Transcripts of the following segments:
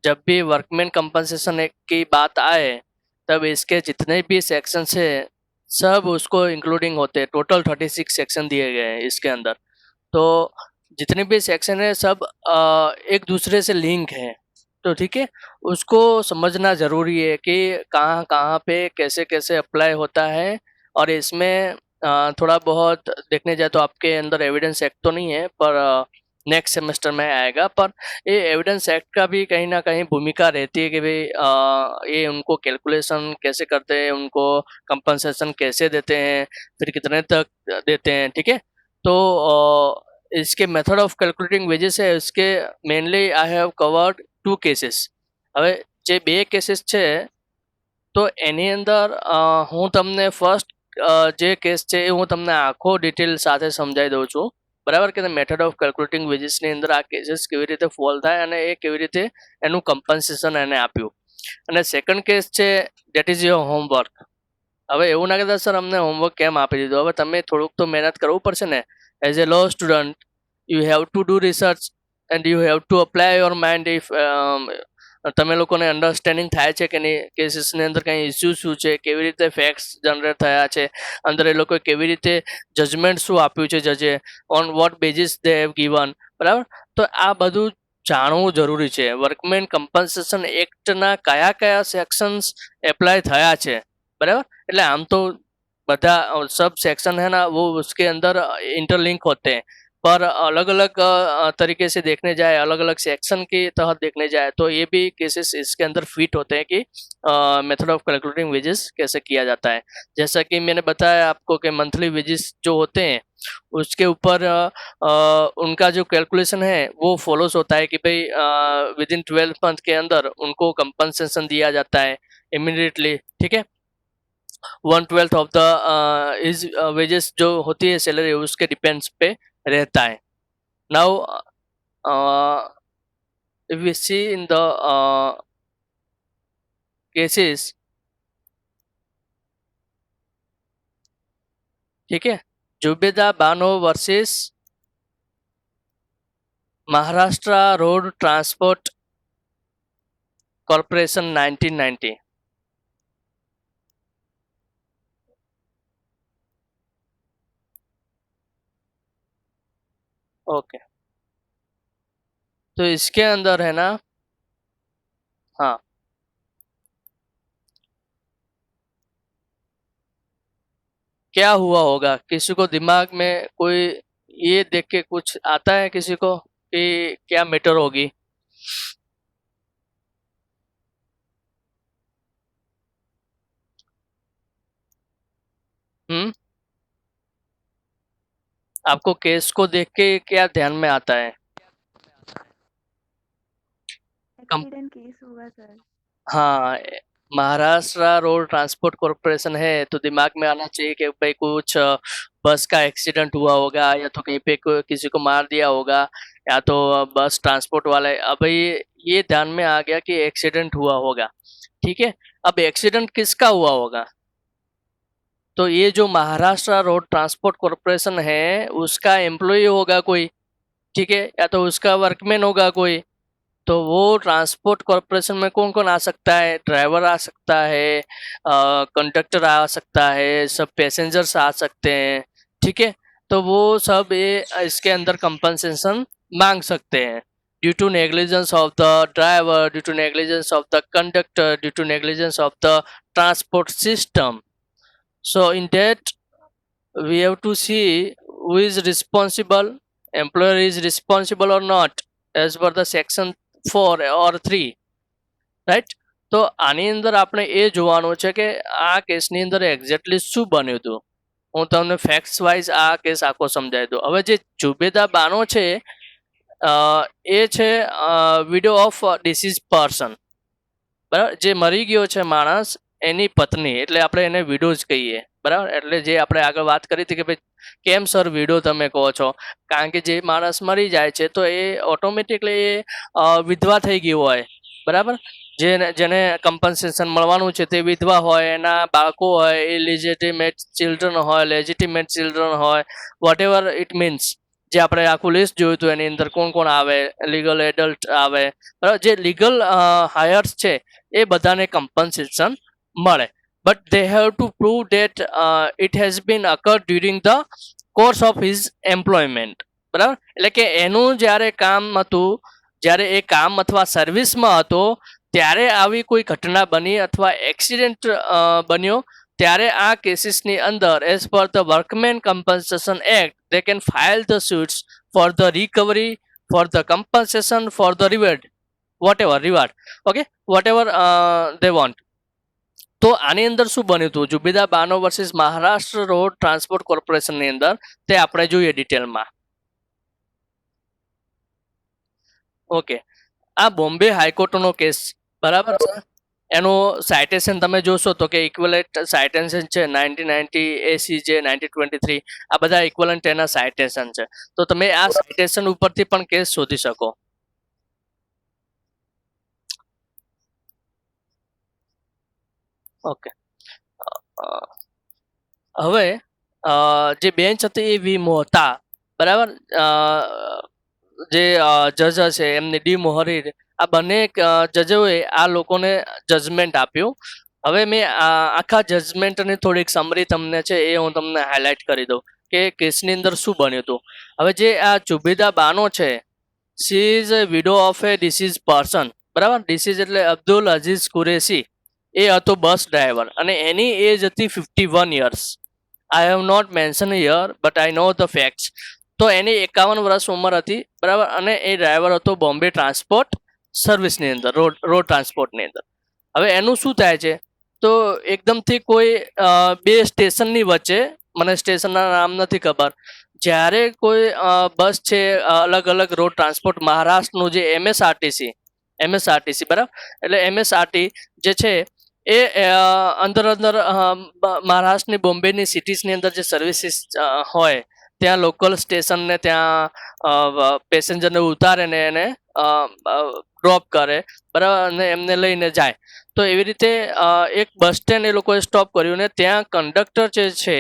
जब भी workman compensation की बात आए तब इसके जितने भी सेक्शन है सब उसको इंक्लूडिंग होते हैं। टोटल 36 सेक्शन दिए गए हैं इसके अंदर। तो जितने भी सेक्शन है सब एक दूसरे से लिंक है। तो ठीक है, उसको समझना ज़रूरी है कि कहाँ कहाँ पे कैसे कैसे अप्लाई होता है। और इसमें थोड़ा बहुत देखने जाए तो आपके अंदर एविडेंस एक्ट तो नहीं है, पर नेक्स्ट सेमेस्टर में आएगा। पर ये एविडेंस एक्ट का भी कहीं ना कहीं भूमिका रहती है कि भाई ये उनको कैलकुलेशन कैसे करते हैं, उनको कंपनसेशन कैसे देते हैं, फिर कितने तक देते हैं। ठीक है, तो इसके मेथड ऑफ कैलकुलेटिंग वेजेस है इसके mainly I have covered 2 cases. હવે જે 2 કેસીસ છે તો એની અંદર હું તમને ફર્સ્ટ જે કેસ છે એ હું તમને આખો ડિટેલ સાથે સમજાવી દઉં છું, બરાબર? કે મેથડ ઓફ કેલ્ક્યુલેટિંગ વેજીસની અંદર આ કેસીસ કેવી રીતે ફોલ થાય અને એ કેવી રીતે એનું કમ્પન્સેશન એને આપ્યું। અને સેકન્ડ કેસ છે દેટ ઇઝ યોર હોમવર્ક। હવે એવું ના કહેતા સર અમને હોમવર્ક કેમ આપી દીધું? હવે તમે થોડુંક તો મહેનત કરવું પડશે ને। As a law student you have to do research and you have to apply your mind if તમે લોકોને અન્ડરસ્ટેન્ડિંગ થાય છે કે નહીં, કેસીસની અંદર કંઈ ઇસ્યુ શું છે, કેવી રીતે ફેક્ટ્સ જનરેટ થયા છે, અંદર એ લોકોએ કેવી રીતે જજમેન્ટ શું આપ્યું છે જજે, on vote basis they have given, બરાબર? તો આ બધું જાણવું જરૂરી છે। વર્કમેન કમ્પન્સેશન એક્ટના કયા કયા સેક્શન્સ એપ્લાય થયા છે, बराबर? એટલે આમ તો બધા सब सेक्शन है ना वो उसके अंदर इंटरलिंक होते हैं, पर अलग अलग तरीके से देखने जाए, अलग अलग सेक्शन के तहत देखने जाए तो ये भी केसेस इसके अंदर फिट होते हैं कि मेथड ऑफ कैलकुलेटिंग वेजेस कैसे किया जाता है। जैसा कि मैंने बताया आपको कि मंथली वेजेस जो होते हैं उसके ऊपर उनका जो कैलकुलेशन है वो फॉलोस होता है कि भाई विद इन 12 मंथ के अंदर उनको कंपनसेशन दिया जाता है इमीडिएटली। ठीक है, 1/12 ऑफ द इज वेजेस जो होती है सैलरी उसके डिपेंड्स पे रहता है। Now if we see in the cases, ठीक है, Zubeda Bano versus Maharashtra road transport corporation 1990। Okay, तो इसके अंदर है ना, हाँ, क्या हुआ होगा? किसी को दिमाग में कोई ये देख के कुछ आता है किसी को कि क्या मैटर होगी? आपको केस को देख के क्या ध्यान में आता है? एक्सीडेंट केस होगा सर। हाँ, महाराष्ट्र रोड ट्रांसपोर्ट कॉर्पोरेशन है तो दिमाग में आना चाहिए कि भाई कुछ बस का एक्सीडेंट हुआ होगा, या तो कहीं पे किसी को मार दिया होगा, या तो बस ट्रांसपोर्ट वाले। अब ये ध्यान में आ गया कि एक्सीडेंट हुआ होगा। ठीक है, अब एक्सीडेंट किसका हुआ होगा? तो ये जो महाराष्ट्र रोड ट्रांसपोर्ट कॉर्पोरेशन है उसका एम्प्लॉय होगा कोई, ठीक है, या तो उसका वर्कमैन होगा कोई। तो वो ट्रांसपोर्ट कॉर्पोरेशन में कौन कौन आ सकता है? ड्राइवर आ सकता है, कंडक्टर आ सकता है, सब पैसेंजर्स आ सकते हैं। ठीक है, तो वो सब ये इसके अंदर कंपनसेशन मांग सकते हैं due to negligence of the driver, due to negligence of the conductor, due to negligence of the transport system. So in that we have to see who is responsible, employer is responsible or not as per the section 4 or 3, right? તો આની અંદર આપણે એ જોવાનું છે કે આ કેસની અંદર એક્ઝેક્ટલી શું બન્યું હતું। હું તમને ફેક્ટ્સ વાઇઝ આ કેસ આખો સમજાવી દઉં। હવે જે જુબેદા બાનો છે એ છે વિડો ઓફ ડિસીઝ પર્સન, બરાબર? જે મરી ગયો છે માણસ એની પત્ની, એટલે આપણે એને વિડો જ કહીએ, બરાબર? એટલે જે આપણે આગળ વાત કરી હતી કે ભાઈ કેમ સર વિડો તમે કહો છો? કારણ કે જે માણસ મરી જાય છે તો એ ઓટોમેટિકલી એ વિધવા થઈ ગયું હોય, બરાબર? જેને કમ્પન્સેશન મળવાનું છે તે વિધવા હોય, એના બાળકો હોય, ઇલિજિટિમેટ ચિલ્ડ્રન હોય, લેજિટિમેટ ચિલ્ડ્રન હોય, વોટ એવર ઇટ મીન્સ, જે આપણે આખું લિસ્ટ જોયું હતું એની અંદર કોણ કોણ આવે, લીગલ એડલ્ટ આવે, બરાબર. જે લીગલ હાયર્સ છે એ બધાને કમ્પન્સેશન મળે, but they have to prove date it has been અકર during the course of his employment, બરાબર. એટલે કે એનું જ્યારે કામ હતું, જ્યારે એ કામ અથવા સર્વિસમાં હતો ત્યારે આવી કોઈ ઘટના બની અથવા એક્સિડન્ટ બન્યો, ત્યારે આ કેસીસની અંદર as per the workmen compensation act they can file the suits for the recovery, for the compensation, for the reward, reward, okay, whatever they want. તો આની અંદર શું બન્યું હતું, Zubeda Bano versus Maharashtra road transport કોર્પોરેશનની અંદર, તે આપણે જોઈએ ડિટેલમાં. ઓકે, આ બોમ્બે હાઈકોર્ટનો કેસ, બરાબર છે. એનું સાઇટેશન તમે જોશો તો કે ઇક્વલેન્ટ સાઇટેશન છે 1990 ACJ 1923, આ બધા ઇક્વલન્ટ એના સાઇટેશન છે. તો તમે આ સાઇટેશન ઉપરથી પણ કેસ શોધી શકો. ઓકે, હવે જે બેન્ચ હતી એ વી મોહતા, બરાબર, જે જજ છે એમની ડી મોહરી, આ બંને જજોએ આ લોકોને જજમેન્ટ આપ્યું. હવે મેં આખા જજમેન્ટની થોડીક સમરી તમને છે એ હું તમને હાઇલાઇટ કરી દઉં કે કેસની અંદર શું બન્યું હતું. હવે જે આ જુબેદા બાનો છે, she is a widow of A disease person, બરાબર. ડિસીઝ એટલે અબ્દુલ અઝીઝ કુરેશી, એ હતો બસ ડ્રાઈવર અને એની એજ હતી 51 years. I have not mention year but I know the facts. તો એની 51 વર્ષ ઉંમર હતી, બરાબર, અને એ ડ્રાઈવર હતો બોમ્બે ટ્રાન્સપોર્ટ સર્વિસની અંદર, રોડ ટ્રાન્સપોર્ટની અંદર. હવે એનું શું થાય છે, તો એકદમથી કોઈ બે સ્ટેશનની વચ્ચે, મને સ્ટેશનના નામ નથી ખબર, જ્યારે કોઈ બસ છે અલગ અલગ રોડ ટ્રાન્સપોર્ટ મહારાષ્ટ્રનું જે એમએસઆરટીસી, બરાબર, એટલે એમએસઆરટી જે છે એ અંદર મહારાષ્ટ્રની બોમ્બેની સિટીઝની અંદર જે સર્વિસીસ હોય ત્યાં લોકલ સ્ટેશનને ત્યાં પેસેન્જરને ઉતારે ને એને ડ્રોપ કરે, બરાબર, અને એમને લઈને જાય. તો એવી રીતે એક બસ સ્ટેન્ડ એ લોકોએ સ્ટોપ કર્યું ને ત્યાં કંડક્ટર જે છે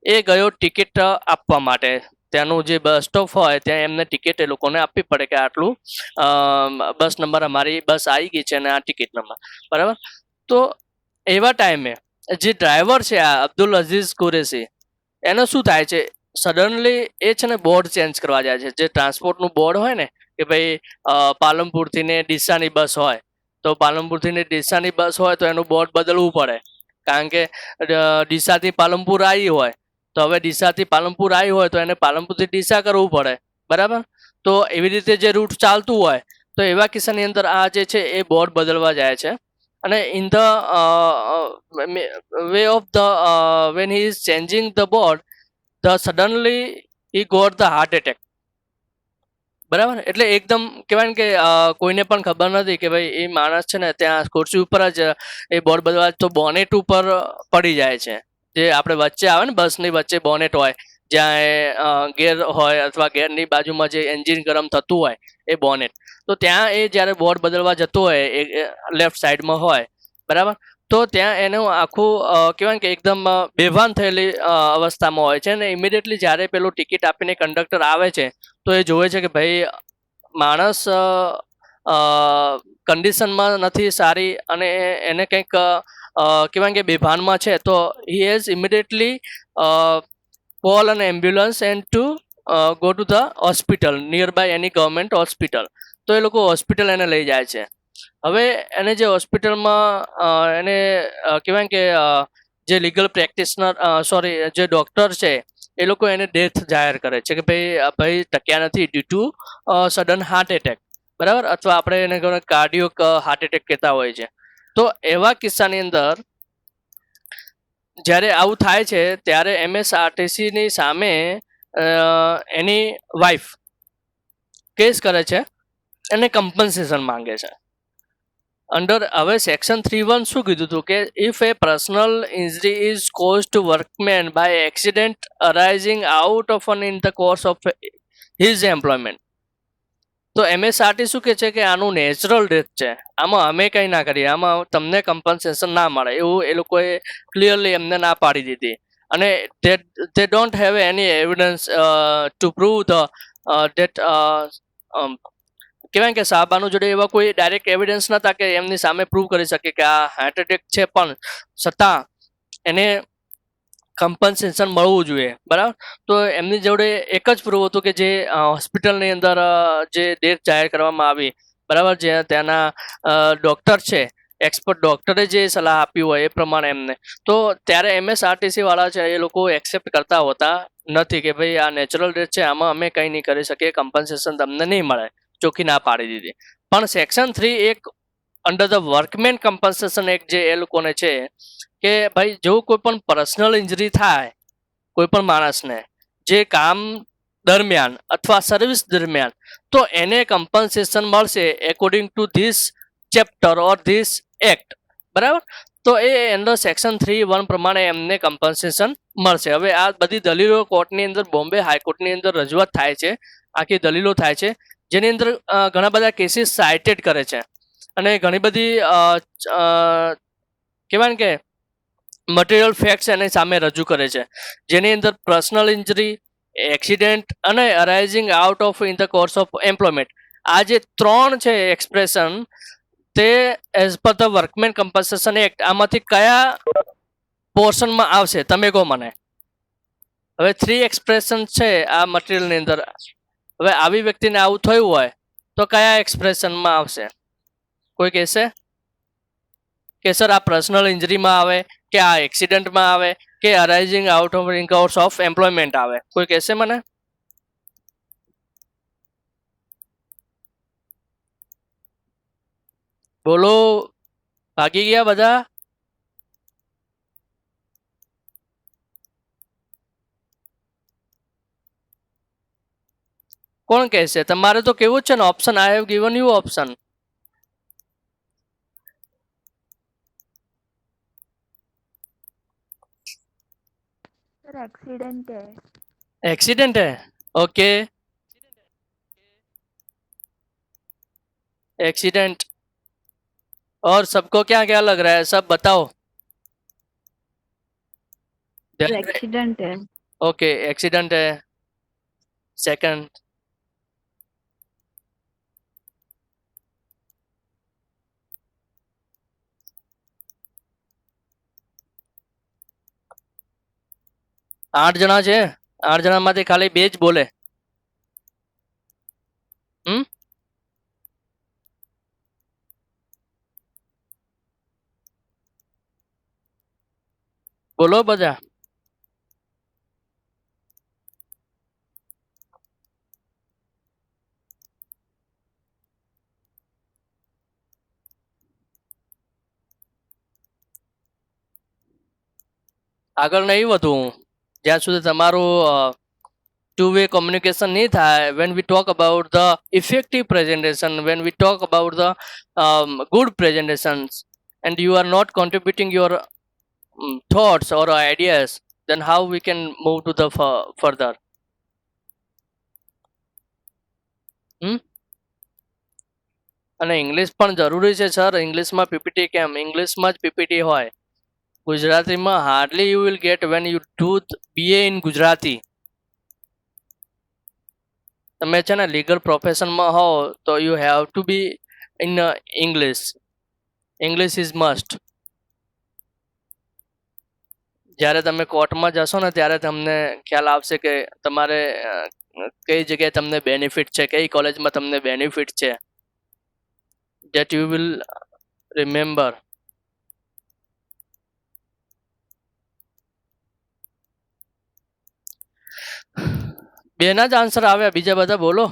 એ ગયો ટિકિટ આપવા માટે. ત્યાંનું જે બસ સ્ટોપ હોય ત્યાં એમને ટિકિટ એ લોકોને આપવી પડે કે આટલું બસ નંબર, અમારી બસ આવી ગઈ છે અને આ ટિકિટ નંબર, બરાબર. તો એવા ટાઈમે જે ડ્રાઈવર છે આ અબ્દુલ અઝીઝ કુરેશી, એનો શું થાય છે, સડનલી એ છે ને બોર્ડ ચેન્જ કરવા જાય છે. જે ટ્રાન્સપોર્ટનું બોર્ડ હોય ને કે ભાઈ પાલનપુરથી ને ડીસાની બસ હોય, તો પાલનપુરથી ને ડીસાની બસ હોય તો એનું બોર્ડ બદલવું પડે, કારણ કે ડીસાથી પાલનપુર આવી હોય તો હવે ડીસાથી પાલનપુર આવી હોય તો એને પાલનપુરથી ડીસા કરવું પડે, બરાબર. તો એવી રીતે જે રૂટ ચાલતું હોય તો એવા કિસ્સાની અંદર આ જે છે એ બોર્ડ બદલવા જાય છે. અને in the way of the when he is changing the board, the suddenly he got the heart attack, બરાબર. એટલે એકદમ કહેવાય ને કે કોઈને પણ ખબર નથી કે ભાઈ એ માણસ છે ને ત્યાં ખુરશી ઉપર જ એ બોર્ડ બદલવા, તો બોનેટ ઉપર પડી જાય છે. જે આપણે વચ્ચે આવે ને બસની વચ્ચે બોનેટ હોય, જ્યાં ગેર હોય અથવા ગેરની બાજુમાં જે એન્જિન ગરમ થતું હોય એ બોનેટ, તો ત્યાં એ જ્યારે બોર્ડ બદલવા જતો હોય એ લેફ્ટ સાઈડમાં હોય, બરાબર, તો ત્યાં એનું આખું કહેવાય કે એકદમ બેભાન થયેલી અવસ્થામાં હોય છે. અને ઇમિડિયેટલી જ્યારે પેલું ટિકિટ આપીને કંડક્ટર આવે છે તો એ જોવે છે કે ભાઈ માણસ કન્ડિશનમાં નથી સારી અને એને કંઈક કહેવાય કે બેભાનમાં છે. તો he has immediately call an ambulance and to go to the hospital nearby any government hospital. તો એ લોકો હોસ્પિટલ એને લઈ જાય છે. હવે એને જે હોસ્પિટલમાં એને કહેવાય કે જે લીગલ પ્રેક્ટિશનર, જે ડૉક્ટર છે એ લોકો એને ડેથ જાહેર કરે છે કે ભાઈ ટક્યા નથી due to sudden heart attack, બરાબર, અથવા આપણે એને કાર્ડિયોક હાર્ટ એટેક કહેતા હોય છે. તો એવા કિસ્સાની અંદર જ્યારે આવું થાય છે ત્યારે એમએસઆરટીસીની સામે એની વાઈફ કેસ કરે છે અને કમ્પન્સેશન માંગે છે અંડર. હવે સેક્શન 3(1) શું કીધું હતું કે if a personal injury is cause to workman by accident arising out of and in the course of his employment, તો એમએસઆરટી શું કહે છે કે આનું નેચરલ ડેથ છે, આમાં અમે કંઈ ના કરીએ, આમાં તમને કમ્પન્સેશન ના મળે, એવું એ લોકોએ ક્લિયરલી એમને ના પાડી દીધી. અને they don't have any evidence to prove the that કહેવાય કે સાબાનું જોડે એવા કોઈ ડાયરેક્ટ એવિડન્સ નતા કે એમની સામે પ્રૂવ કરી શકે કે આ હાર્ટ એટેક છે, પણ છતાં એને કમ્પન્સેશન મળવું જોઈએ, બરાબર. તો એમની જોડે એક જ પ્રૂવ હતું કે જે હોસ્પિટલની અંદર જે ડેથ જાહેર કરવામાં આવી, બરાબર, જે ત્યાંના ડૉક્ટર છે, એક્સપર્ટ ડૉક્ટરે જે સલાહ આપી હોય એ પ્રમાણે એમને, તો ત્યારે MSRTC વાળા છે એ લોકો એક્સેપ્ટ કરતા હોતા નથી કે ભાઈ આ નેચરલ ડેથ છે, આમાં અમે કંઈ નહીં કરી શકીએ, કમ્પન્સેશન તમને નહીં મળે, ચોખ્ખી ના પાડી દીધી. પણ સેક્શન 3 એક under the workmen compensation act જે એ લોકોને છે કે ભાઈ જો કોઈ પણ પર્સનલ ઇન્જરી થાય કોઈ પણ માણસને જે કામ દરમિયાન અથવા સર્વિસ દરમિયાન, તો એને કમ્પન્સેશન મળશે according to this chapter or this act, બરાબર. તો એ અંડર સેક્શન 3(1) પ્રમાણે એમને કમ્પન્સેશન મળશે. હવે આ બધી દલીલો કોર્ટની અંદર, બોમ્બે હાઈકોર્ટની અંદર રજૂઆત થાય છે, આખી દલીલો થાય છે, જેની અંદર ઘણા બધા કેસીસ સાઇટેડ કરે છે અને ઘણી બધી કહેવાય ને કે મટીરિયલ ફેક્ટ્સ એની સામે રજૂ કરે છે, જેની અંદર પર્સનલ ઇન્જરી, એક્સિડન્ટ અને arising out of in the course of employment, આ જે 3 છે એક્સપ્રેશન, તે as per the workmen compensation act આમાંથી કયા પોર્શનમાં આવશે તમે કહો મને. હવે 3 એક્સપ્રેશન છે આ મટીરિયલની અંદર. હવે આવી વ્યક્તિને આવું થયું હોય તો કયા એક્સપ્રેશનમાં આવશે? કોઈ કહેશે કે સર આ પર્સનલ ઇન્જરીમાં આવે, કે આ એક્સિડન્ટમાં આવે, કે arising out of in course of employment આવે? કોઈ કહેશે મને? બોલો, ભાગી ગયા બધા? કોણ કહેશે? તમારે તો કેવું જ છે ને option, I have given you option. Sir accident है. एक्सीडेंट है, ओके. एक्सीडेंट, और सबको क्या क्या लग रहा है, सब बताओ. एक्सीडेंट है. ओके, एक्सीडेंट है. सेकंड, आठ जना છે, 8 જણામાંથી ખાલી 2 જ બોલે. બોલો બધા. આગળ નહીં વધું જ્યાં સુધી તમારું two-way communication નહીં થાય. When we talk about the effective presentation, when we talk about the good presentations, and you are not contributing your thoughts or ideas, then how we can move to the further? અને English પણ જરૂરી છે sir. ઇંગ્લિશમાં PPT કેમ? ઇંગ્લિશમાં જ PPT હોય. ગુજરાતીમાં hardly you will get when you do BA in Gujarati. તમે છે ને લીગલ પ્રોફેશનમાં હો તો you have two B in English. English is must. જ્યારે તમે કોર્ટમાં જશો ને ત્યારે તમને ખ્યાલ આવશે કે તમારે કઈ જગ્યાએ તમને બેનિફિટ છે, કઈ કોલેજમાં તમને બેનિફિટ છે. that you will remember. બેના જ આન્સર આવ્યા, બીજા બધા બોલો.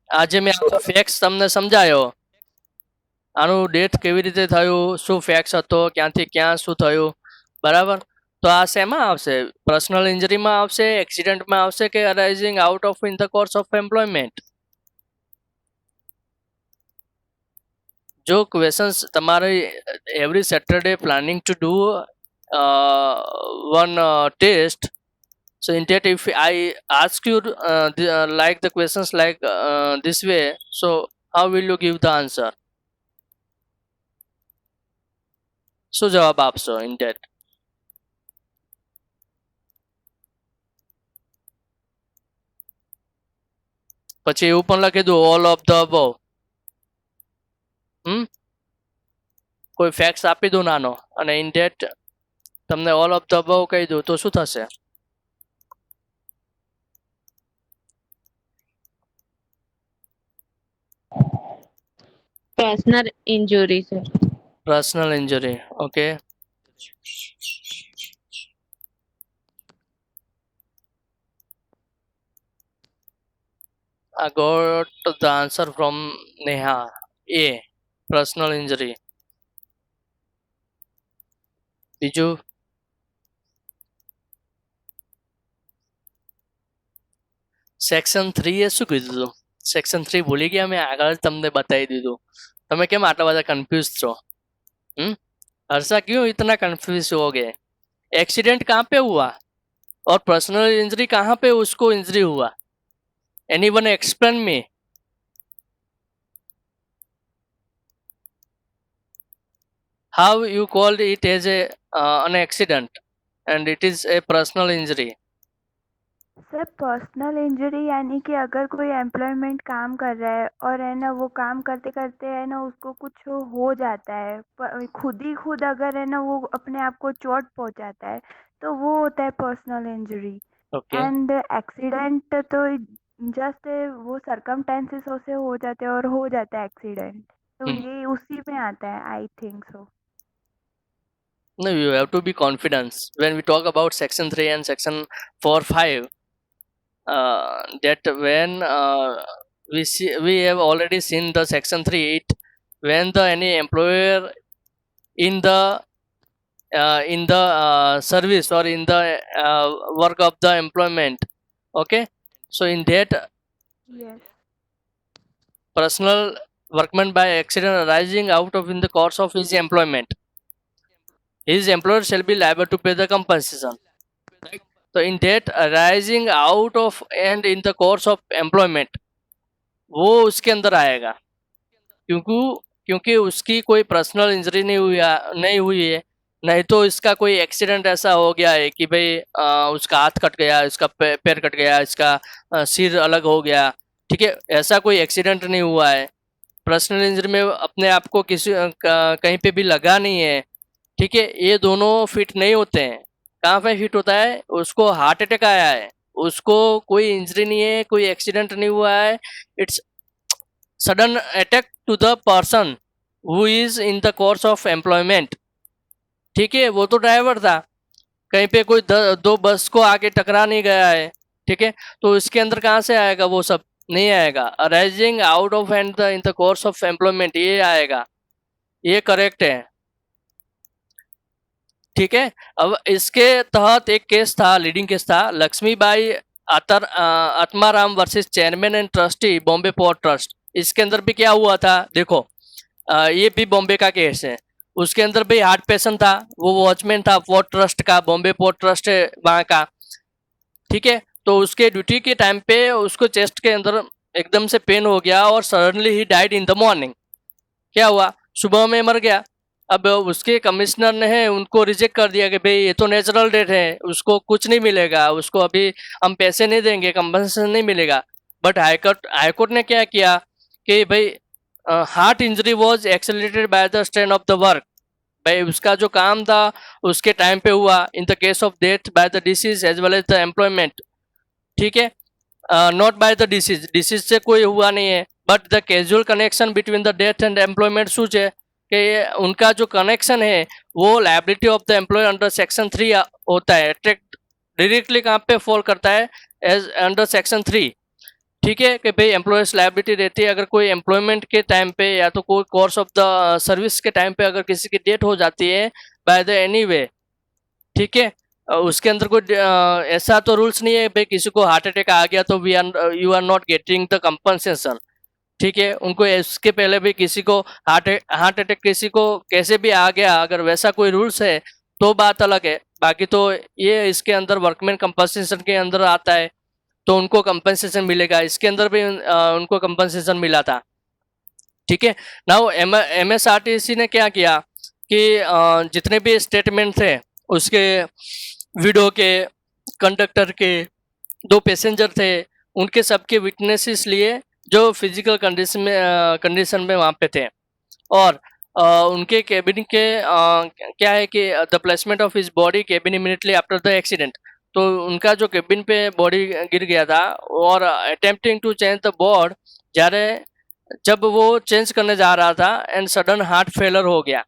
આજે મેં આખો ફેક્સ તમને સમજાયો. આનું ડેથ કેવી રીતે થયું, શું ફેક્સ હતો, ક્યાંથી ક્યાં શું થયું, બરાબર. તો આ શેમાં આવશે? પર્સનલ ઇન્જરીમાં આવશે, એક્સિડન્ટમાં આવશે, કે arising out of in the course of employment? જો ક્વેશ્ચન્સ તમારે every Saturday planning to do one test, So in that, if I ask you like the questions like this way, so how will you give the answer? શું જવાબ આપશો in that? પછી એવું પણ લખી દઉં all of the above. કોઈ facts આપી દઉં નાનો અને in that તમને all of the above કહી દઉં તો શું થશે? Personal injury sir. Personal injury. Okay. I got the answer from Neha. A. Personal injury. બીજું સેક્શન 3 એ શું કીધું? સેક્શન 3 ભૂલી ગયા? મેં આગળ જ તમને બતાવી દીધું. તમે કેમ આટલા બધા કન્ફ્યુઝ છો? हर्षा क्यों इतना कंफ्यूज हो गए? एक्सीडेंट कहाँ पे हुआ और पर्सनल इंजरी कहाँ पे उसको इंजरी हुआ? Anyone explain me. How you called it as an accident and it is a personal injury? Sir personal injury यानी कि अगर कोई एम्प्लॉयमेंट काम कर रहा है और है ना वो काम करते करते है ना उसको कुछ हो जाता है खुद अगर है ना वो अपने आप को चोट पहुंचाता है तो वो होता है personal injury. Okay. And accident तो जस्ट वो सरकमस्टेंसेस से हो जाते हैं और हो जाता है एक्सीडेंट, तो ये उसी में आता है I think so. No, you have to be confident when we talk about section 3 and section 4-5. That when we have already seen the section 3 it when the any employer in the service or in the work of the employment. Okay, so in that Yes. personal workman by accident arising out of in the course of his employment, his employer shall be liable to pay the compensation. Right? So in that arising out of and in the course of employment वो उसके अंदर आएगा, क्योंकि उसकी कोई personal injury नहीं हुई है, नहीं तो इसका कोई एक्सीडेंट ऐसा हो गया है कि भाई उसका हाथ कट गया, इसका पैर कट गया, इसका सिर अलग हो गया. ठीक है, ऐसा कोई एक्सीडेंट नहीं हुआ है. पर्सनल इंजरी में अपने आप को किसी कहीं पे भी लगा नहीं है. ठीक है, ये दोनों फिट नहीं होते हैं. कहाँ पे फिट होता है? उसको हार्ट अटैक आया है, उसको कोई इंजरी नहीं है, कोई एक्सीडेंट नहीं हुआ है, it's sudden attack to the person who is in the course of employment. ठीक है, वो तो ड्राइवर था, कहीं पे कोई दो बस को आके टकरा नहीं गया है. ठीक है, तो इसके अंदर कहाँ से आएगा? वो सब नहीं आएगा. Arising out of and in the course of employment ये आएगा, ये करेक्ट है. ठीक है, अब इसके तहत एक केस था, लीडिंग केस था, Laxmibai Atmaram versus chairman and trustee Bombay port trust. इसके अंदर भी क्या हुआ था देखो, ये भी बॉम्बे का केस है. उसके अंदर भी हार्ट पेशेंट था, वो वॉचमैन था पोर्ट ट्रस्ट का, बॉम्बे पोर्ट ट्रस्ट है वहाँ का. ठीक है, तो उसके ड्यूटी के टाइम पे उसको चेस्ट के अंदर एकदम से पेन हो गया और suddenly he died in the morning. क्या हुआ? सुबह में मर गया. अब उसके कमिश्नर ने है उनको रिजेक्ट कर दिया कि भाई ये तो नेचुरल डेथ है, उसको कुछ नहीं मिलेगा, उसको अभी हम पैसे नहीं देंगे, कंपनसेशन नहीं मिलेगा. बट हाईकोर्ट ने क्या किया कि भाई heart injury was accelerated by the strain of the work. भाई उसका जो काम था उसके टाइम पे हुआ, in the case of death by the disease as well as the employment. ठीक है, नॉट बाय द डिसीज से कोई हुआ नहीं है, but the casual connection between the death and employment such है कि उनका जो कनेक्शन है वो liability of the employ under section 3 होता है. डायरेक्टली कहाँ पे फॉल करता है? As under section 3. ठीक है, कि भाई एम्प्लॉयर्स लायबिलिटी रहती है अगर कोई एम्प्लॉयमेंट के टाइम पे या तो कोई कोर्स ऑफ द सर्विस के टाइम पे अगर किसी की डेथ हो जाती है बाय द एनी वे. ठीक है, उसके अंदर कोई ऐसा तो रूल्स नहीं है भाई किसी को हार्ट अटैक आ गया तो you are not getting the compensation. ठीक है, उनको इसके पहले भी किसी को हार्ट अटैक किसी को कैसे भी आ गया, अगर वैसा कोई रूल्स है तो बात अलग है. बाकी तो ये इसके अंदर वर्कमैन कंपनसेशन के अंदर आता है, तो उनको कंपनसेशन मिलेगा। इसके अंदर भी उनको कंपनसेशन मिला था। ठीक है। नाउ MSRTC ने क्या किया कि जितने भी स्टेटमेंट थे उसके, वीडियो के, कंडक्टर के, 2 पैसेंजर थे, उनके सबके विटनेसेस लिए जो फिजिकल कंडीशन में वहाँ पे थे। और उनके केबिन के क्या है कि the placement of his body cabin immediately after the accident, तो उनका जो केबिन पे बॉडी गिर गया था और attempting to change the board, जब वो चेंज करने जा रहा था एंड सडन हार्ट फेलर हो गया।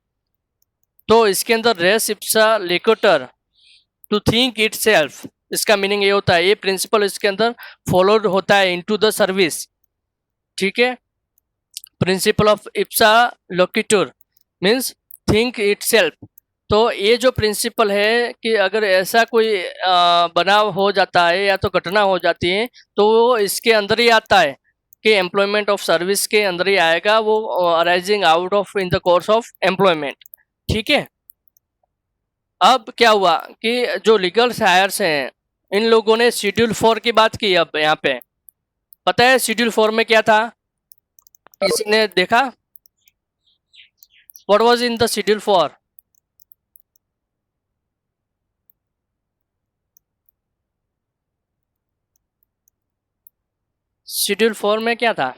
तो इसके अंदर res ipsa loquitur to think itself, इसका मीनिंग ये होता है, ये प्रिंसिपल इसके अंदर फॉलोड होता है इनटू द सर्विस। ठीक है। Principle of ipsa loquitur means think itself. तो ये जो प्रिंसिपल है कि अगर ऐसा कोई बनाव हो जाता है या तो घटना हो जाती है, तो वो इसके अंदर ही आता है कि एम्प्लॉयमेंट ऑफ सर्विस के अंदर ही आएगा, वो arising out of in the course of employment. ठीक है। अब क्या हुआ कि जो लीगल हायर्स हैं, इन लोगों ने शेड्यूल 4 की बात की। अब यहाँ पे पता है शेड्यूल 4 में क्या था, किसी ने देखा? What was in the schedule 4? Schedule 4 में क्या था,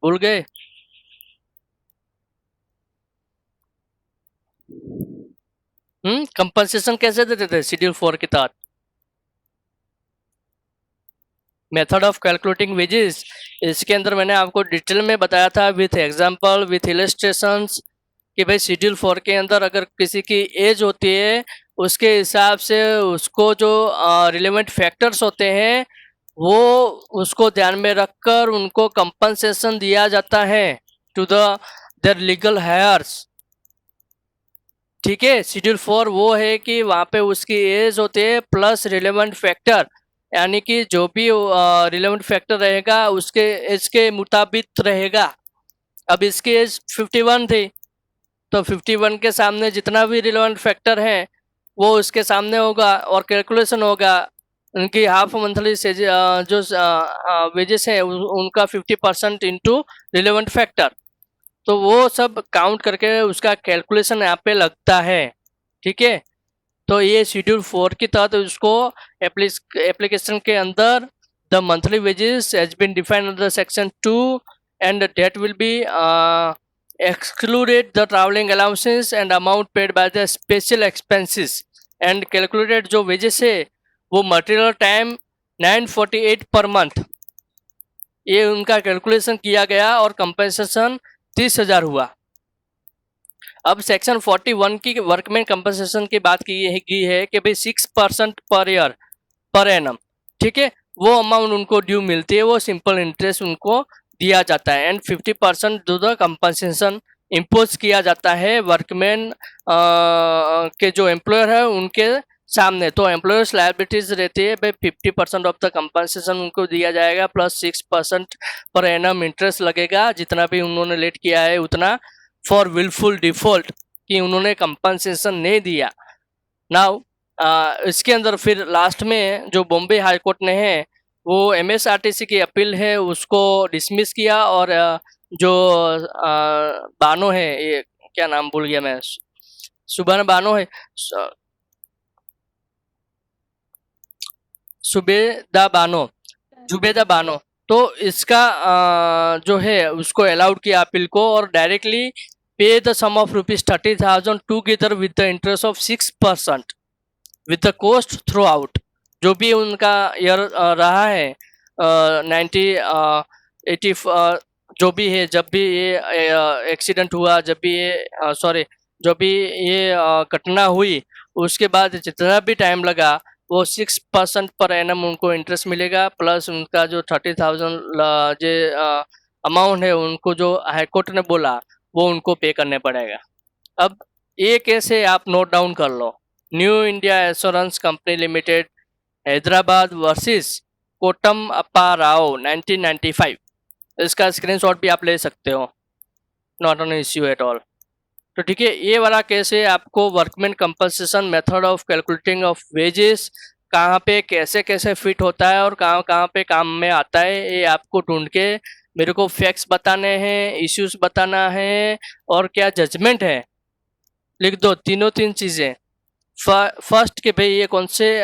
भूल गए? कंपनसेशन कैसे देते थे शेड्यूल 4 के तहत? मेथड ऑफ कैलकुलेटिंग वेजेस, इसके अंदर मैंने आपको डिटेल में बताया था विथ एग्जांपल, विथ इलस्ट्रेशंस, कि भाई शेड्यूल 4 के अंदर अगर किसी की एज होती है, उसके हिसाब से उसको जो रिलेवेंट फैक्टर्स होते हैं, वो उसको ध्यान में रखकर उनको कंपनसेशन दिया जाता है टू देयर लीगल हायर्स। ठीक है। शेड्यूल 4 वो है कि वहाँ पे उसकी एज होती है प्लस रिलेवेंट फैक्टर, यानी कि जो भी रिलेवेंट फैक्टर रहेगा उसके एज के मुताबिक रहेगा। अब इसकी एज 51 थी, तो 51 के सामने जितना भी रिलेवेंट फैक्टर है वो उसके सामने होगा और कैलकुलेशन होगा। उनकी हाफ मंथली से जो वेजेस है उनका 50% इंटू रिलेवेंट फैक्टर, तो वो सब काउंट करके उसका कैलकुलेशन यहाँ पे लगता है। ठीक है। तो ये शेड्यूल 4 के तहत उसको एप्लीकेशन के अंदर the monthly wages has been defined under section 2 and that will be excluded the traveling allowances and amount paid by the special expenses and calculated जो wages है वो material time 948 पर मंथ, ये उनका calculation किया गया और compensation 30,000 हुआ। अब सेक्शन 41 की वर्कमैन कंपनसेशन की बात की है कि भाई 6% पर ईयर पर एनम। ठीक है। वो अमाउंट उनको ड्यू मिलती है, वो सिंपल इंटरेस्ट उनको दिया जाता है एंड 50% जो द कंपनसेशन इम्पोज किया जाता है वर्कमैन के जो एम्प्लॉयर है उनके सामने। तो एम्प्लॉयर्स लायबिलिटीज रहती है भाई 50% ऑफ द कंपनसेशन उनको दिया जाएगा प्लस 6% पर एनम इंटरेस्ट लगेगा, जितना भी उन्होंने लेट किया है उतना, फॉर विलफुल डिफॉल्ट कि उन्होंने कंपनसेशन नहीं दिया। नाउ इसके अंदर फिर लास्ट में जो बॉम्बे हाई कोर्ट ने है वो MSRTC की अपील है उसको डिसमिस किया और जो बानो है, ये क्या नाम भूल गया मैं, सुबह बानो है, जुबेदा बानो, तो इसका जो है उसको अलाउड किया अपील को और directly pay the sum of ₹30,000 together with the interest of 6% with the cost throughout. जो भी उनका ईयर रहा है 80 जो भी है, जब भी ये एक्सीडेंट हुआ, जब भी ये जो भी ये घटना हुई, उसके बाद जितना भी टाइम लगा वो 6% पर एनम उनको इंटरेस्ट मिलेगा प्लस उनका जो 30,000 जो अमाउंट है उनको जो हाईकोर्ट ने बोला वो उनको पे करने पड़ेगा। अब ये कैसे आप नोट डाउन कर लो, new India assurance company limited Hyderabad versus Kotam Appa Rao 1995, इसका स्क्रीनशॉट भी आप ले सकते हो, not an issue at all. तो ठीक है, ये वाला केस है आपको workman compensation method of calculating of wages कहाँ पे कैसे कैसे फिट होता है और कहाँ कहाँ पे काम में आता है, ये आपको ढूंढ के मेरे को फैक्ट्स बताने हैं, इश्यूज बताना है और क्या जजमेंट है लिख दो, तीनों तीन चीजें। फर्स्ट कि भाई ये कौन से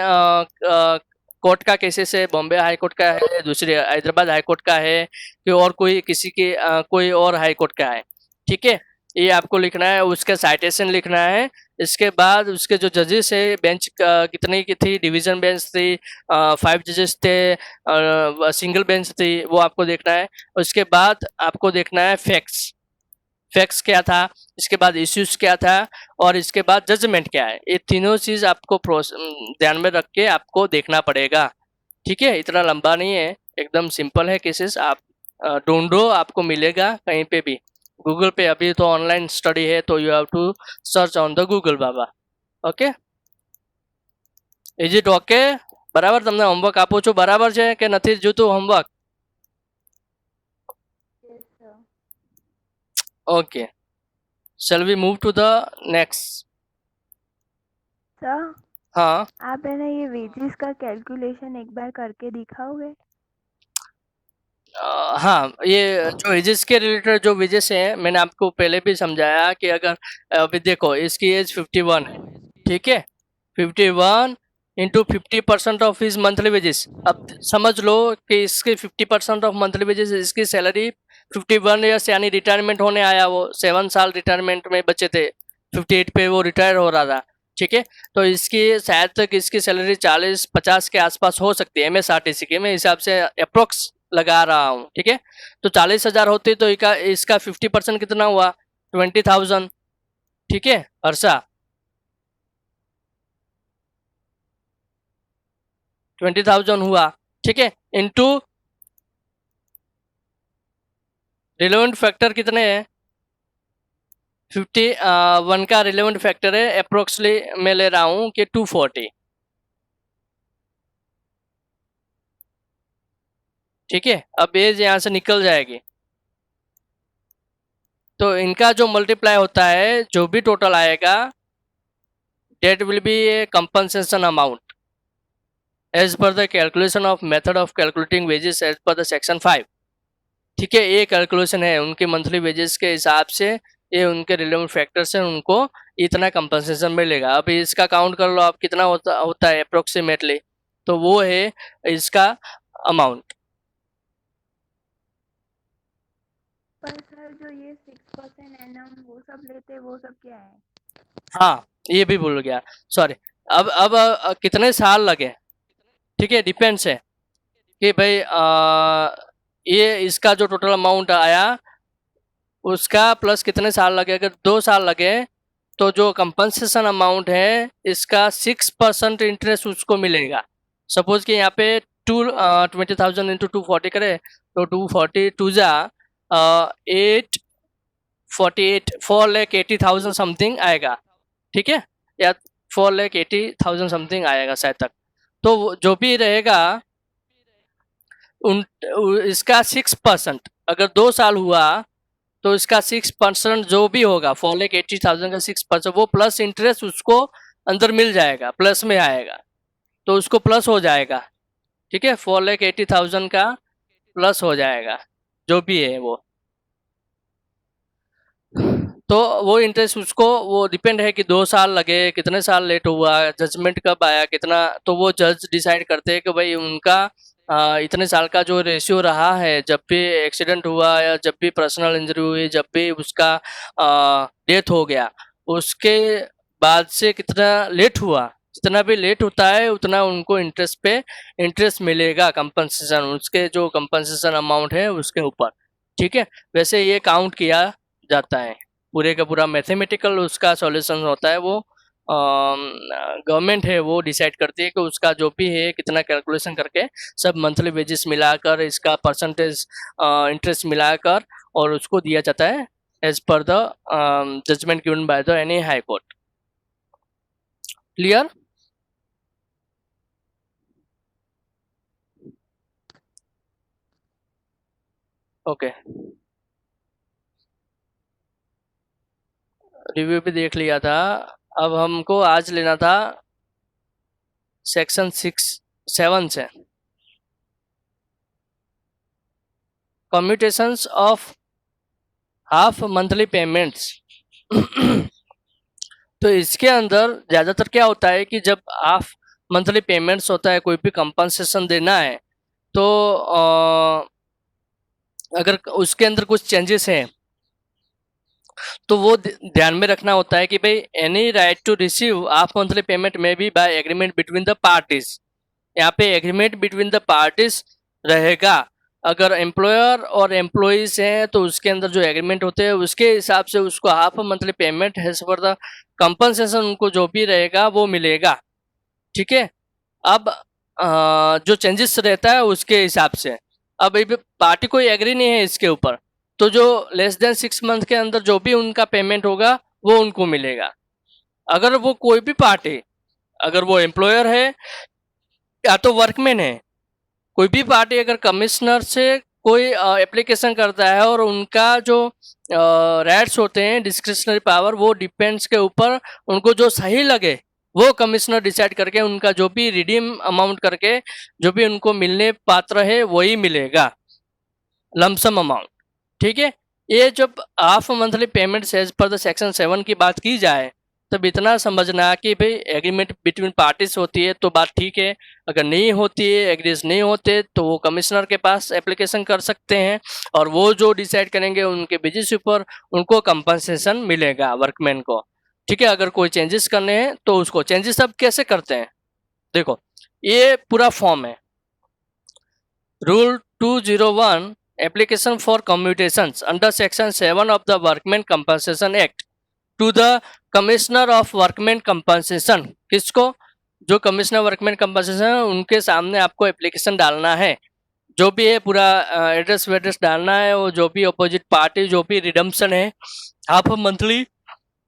कोर्ट का केसेस है, बॉम्बे हाई कोर्ट का है, दूसरे हैदराबाद हाई कोर्ट का है कि और कोई किसी के कोई और हाई कोर्ट का है। ठीक है, ये आपको लिखना है, उसका साइटेशन लिखना है। इसके बाद उसके जो जजेस है, बेंच कितनी की थी, डिवीजन बेंच थी, 5 जजेस थे, सिंगल बेंच थी, वो आपको देखना है। उसके बाद आपको देखना है फैक्ट्स, फैक्ट्स क्या था, इसके बाद इश्यूज क्या था और इसके बाद जजमेंट क्या है। ये तीनों चीज आपको ध्यान में रख के आपको देखना पड़ेगा। ठीक है, इतना लंबा नहीं है, एकदम सिंपल है केसेस। आप ढूंढो, आपको मिलेगा कहीं पे भी, गूगल पे। अभी तो ऑनलाइन स्टडी है तो you have to search on the Google बाबा। Okay, is it okay? બરાબર, તમને હોમવર્ક આપું છું બરાબર છે કે નથી જોતું homework? Yes, sir. Okay, shall we move to the next? Sir, हाँ, आप है ना ये वेजेस का कैलकुलेशन एक बार करके दिखाओगे? हाँ, ये जो वेजेस के रिलेटेड जो वेजेस हैं, मैंने आपको पहले भी समझाया कि अगर अभी देखो इसकी एज 51 है, ठीक है, 51 into 50% of his monthly wages. अब समझ लो कि इसके 50% ऑफ मंथली वेजेस, इसकी सैलरी 51 ईयर्स यानी रिटायरमेंट होने आया, वो 7 साल रिटायरमेंट में बचे थे, 58 पे वो रिटायर हो रहा था। ठीक है, तो इसकी शायद तक इसकी सैलरी 40-50 के आसपास हो सकती है, MSRTC के मैं हिसाब से अप्रोक्स लगा रहा हूँ। ठीक है, तो 40,000 होती तो इसका 50% कितना हुआ, 20,000। ठीक है हर्षा, 20,000 हुआ। ठीक है, इंटू रिलेवेंट फैक्टर कितने हैं, 51 का रिलेवेंट फैक्टर है अप्रोक्सली मैं ले रहा हूँ कि 240। ठीक है, अब एज यहाँ से निकल जाएगी, तो इनका जो मल्टीप्लाई होता है जो भी टोटल आएगा, that will be a compensation amount as per the calculation of method of calculating wages as per the section 5। ठीक है, ये कैलकुलेशन है उनके मंथली वेजेस के हिसाब से, ये उनके रिलेवेंट फैक्टर से उनको इतना कंपनसेशन मिलेगा। अब इसका काउंट कर लो आप कितना होता है अप्रोक्सीमेटली, तो वो है इसका अमाउंट। पर सर जो ये 6% एनम वो सब लेते वो सब क्या है? हाँ, ये भी भूल गया, सॉरी। अब कितने साल लगे, ठीक है, डिपेंड्स है कि भाई ये इसका जो टोटल अमाउंट आया उसका प्लस कितने साल लगे। अगर 2 साल लगे तो जो कंपनसेशन अमाउंट है इसका 6% इंटरेस्ट उसको मिलेगा। सपोज कि यहाँ पे 20,000 इंटू 240 करे तो 240 टू जा 848 4,80,000 समथिंग आएगा। ठीक है, या 4,80,000 समथिंग आएगा शायद तक। तो जो भी रहेगा उन इसका 6%, अगर 2 साल हुआ तो इसका 6% जो भी होगा 4,80,000 का 6% वो प्लस इंटरेस्ट उसको अंदर मिल जाएगा, प्लस में आएगा तो उसको प्लस हो जाएगा। ठीक है, 4,80,000 का प्लस हो जाएगा जो भी है वो। तो वो इंटरेस्ट उसको वो डिपेंड है कि 2 साल लगे, कितने साल लेट हुआ, जजमेंट कब आया कितना, तो वो जज डिसाइड करते हैं कि भाई उनका इतने साल का जो रेशियो रहा है, जब भी एक्सीडेंट हुआ या जब भी पर्सनल इंजरी हुई, जब भी उसका डेथ हो गया, उसके बाद से कितना लेट हुआ, जितना भी लेट होता है उतना उनको इंटरेस्ट पे इंटरेस्ट मिलेगा, कंपनसेशन उसके जो कंपनसेशन अमाउंट है उसके ऊपर। ठीक है, वैसे ये काउंट किया जाता है, पूरे का पूरा मैथमेटिकल उसका सॉल्यूशन होता है। वो गवर्नमेंट है वो डिसाइड करती है कि उसका जो भी है कितना कैलकुलेशन करके सब मंथली वेजेस मिलाकर इसका परसेंटेज इंटरेस्ट मिलाकर और उसको दिया जाता है as per the judgement given by the any high court. Clear? Okay, review भी देख लिया था। अब हमको आज लेना था सेक्शन 7 से, कम्यूटेशंस ऑफ हाफ मंथली पेमेंट्स। तो इसके अंदर ज़्यादातर क्या होता है कि जब हाफ मंथली पेमेंट्स होता है, कोई भी कंपनसेशन देना है, तो अगर उसके अंदर कुछ चेंजेस हैं तो वो ध्यान में रखना होता है कि भाई any right to receive half monthly payment में be by agreement between the parties. यहाँ पे एग्रीमेंट बिटवीन द पार्टीज रहेगा। अगर एम्प्लॉयर और एम्प्लॉइज हैं तो उसके अंदर जो एग्रीमेंट होते हैं उसके हिसाब से उसको half monthly payment as per the compensation उनको जो भी रहेगा वो मिलेगा। ठीक है। अब जो चेंजेस रहता है उसके हिसाब से, अब पार्टी कोई एग्री नहीं है इसके ऊपर, तो जो लेस देन 6 मंथ के अंदर जो भी उनका पेमेंट होगा वो उनको मिलेगा। अगर वो कोई भी पार्टी, अगर वो एम्प्लॉयर है या तो वर्कमैन है, कोई भी पार्टी अगर कमिश्नर से कोई एप्लीकेशन करता है और उनका जो राइट्स होते हैं डिस्क्रिशनरी पावर, वो डिपेंड्स के ऊपर उनको जो सही लगे वो कमिश्नर डिसाइड करके उनका जो भी रिडीम अमाउंट करके जो भी उनको मिलने पात्र है वही मिलेगा, लमसम अमाउंट। ठीक है। ये जब half monthly payment as per the section 7 की बात की जाए तब इतना समझना कि भाई एग्रीमेंट बिटवीन पार्टीज होती है तो बात ठीक है, अगर नहीं होती है, एग्रीज नहीं होते तो वो कमिश्नर के पास एप्लीकेशन कर सकते हैं और वो जो डिसाइड करेंगे उनके बेसिस पर उनको कंपनसेशन मिलेगा वर्कमैन को। ठीक है। अगर कोई चेंजेस करने हैं तो उसको चेंजेस अब कैसे करते हैं, देखो ये पूरा फॉर्म है। Rule 201 application for commutations under section 7 of the workman compensation act to the commissioner of workman compensation. किसको? जो कमिश्नर वर्कमैन कंपनसेशन उनके सामने आपको एप्लीकेशन डालना है, जो भी है पूरा एड्रेस वेड्रेस डालना है, वो जो भी अपोजिट पार्टी जो भी रिडम्पशन है हाफ मंथली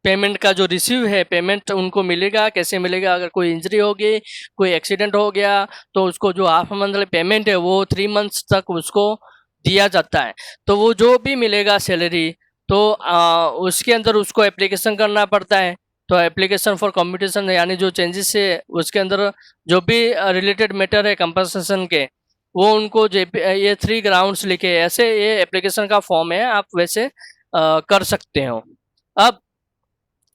पेमेंट का जो रिसीव है पेमेंट उनको मिलेगा। कैसे मिलेगा? अगर कोई इंजरी होगी, कोई एक्सीडेंट हो गया तो उसको जो हाफ मंथली पेमेंट है वो 3 मंथ्स तक उसको दिया जाता है। तो वो जो भी मिलेगा सैलरी तो उसके अंदर उसको एप्लीकेशन करना पड़ता है। तो एप्लीकेशन फॉर कम्यूटेशन यानी जो चेंजेस है उसके अंदर जो भी रिलेटेड मैटर है कंपनसेशन के वो उनको ये 3 ग्राउंड्स लिखे, ऐसे ये एप्लीकेशन का फॉर्म है, आप वैसे कर सकते हो। अब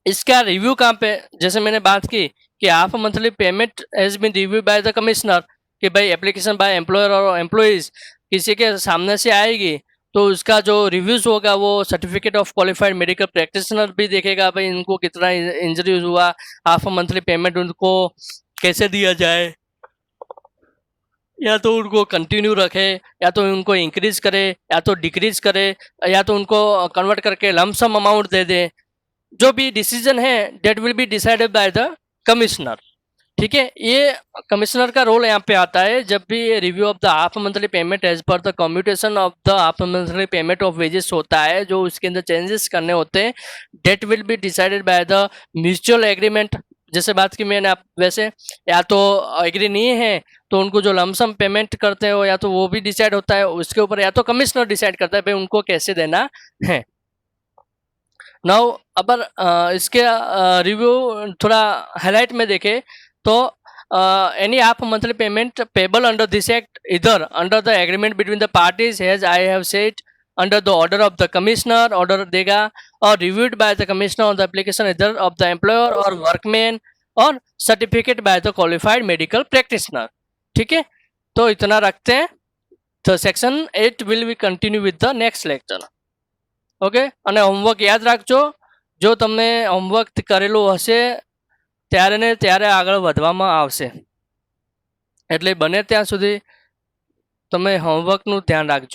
इसका रिव्यू कहाँ पे, जैसे मैंने बात की कि half monthly payment has been review by the commissioner, कि भाई एप्लीकेशन बाय एम्प्लॉयर और एम्प्लॉइज किसी के सामने से आएगी तो उसका जो रिव्यूज होगा वो certificate of qualified medical practitioner भी देखेगा, भाई इनको कितना इंजरी हुआ, हाफ मंथली पेमेंट उनको कैसे दिया जाए, या तो उनको कंटिन्यू रखे या तो उनको इंक्रीज करे या तो डिक्रीज करे या तो उनको कन्वर्ट करके लमसम अमाउंट दे दे। जो भी डिसीजन है that will be decided by the commissioner. ठीक है। ये कमिश्नर का रोल यहाँ पे आता है जब भी ये review of the half monthly payment as per the commutation of the half monthly payment of wages होता है, जो उसके अंदर चेंजेस करने होते हैं that will be decided by the mutual agreement. जैसे बात की मैंने, आप वैसे या तो एग्री नहीं है तो उनको जो लमसम पेमेंट करते हो या तो वो भी डिसाइड होता है उसके ऊपर, या तो कमिश्नर डिसाइड करता है भाई उनको कैसे देना है। नाउ अगर इसके रिव्यू थोड़ा हाईलाइट में देखें तो any half monthly payment payable under this act इधर under the agreement between the parties as I have said under the order of the commissioner, order देगा और reviewed by the commissioner on the application इधर of the employer और workman और certificate by the qualified medical practitioner. ठीक है। तो इतना रखते हैं। तो section 8 will be continue with the next lecture. Okay. અને હોમવર્ક યાદ રાખજો, જો તમને હોમવર્ક કરેલું હશે ત્યારે ને ત્યારે આગળ વધવામાં આવશે, એટલે બને ત્યાં સુધી તમે હોમવર્કનું ધ્યાન રાખજો।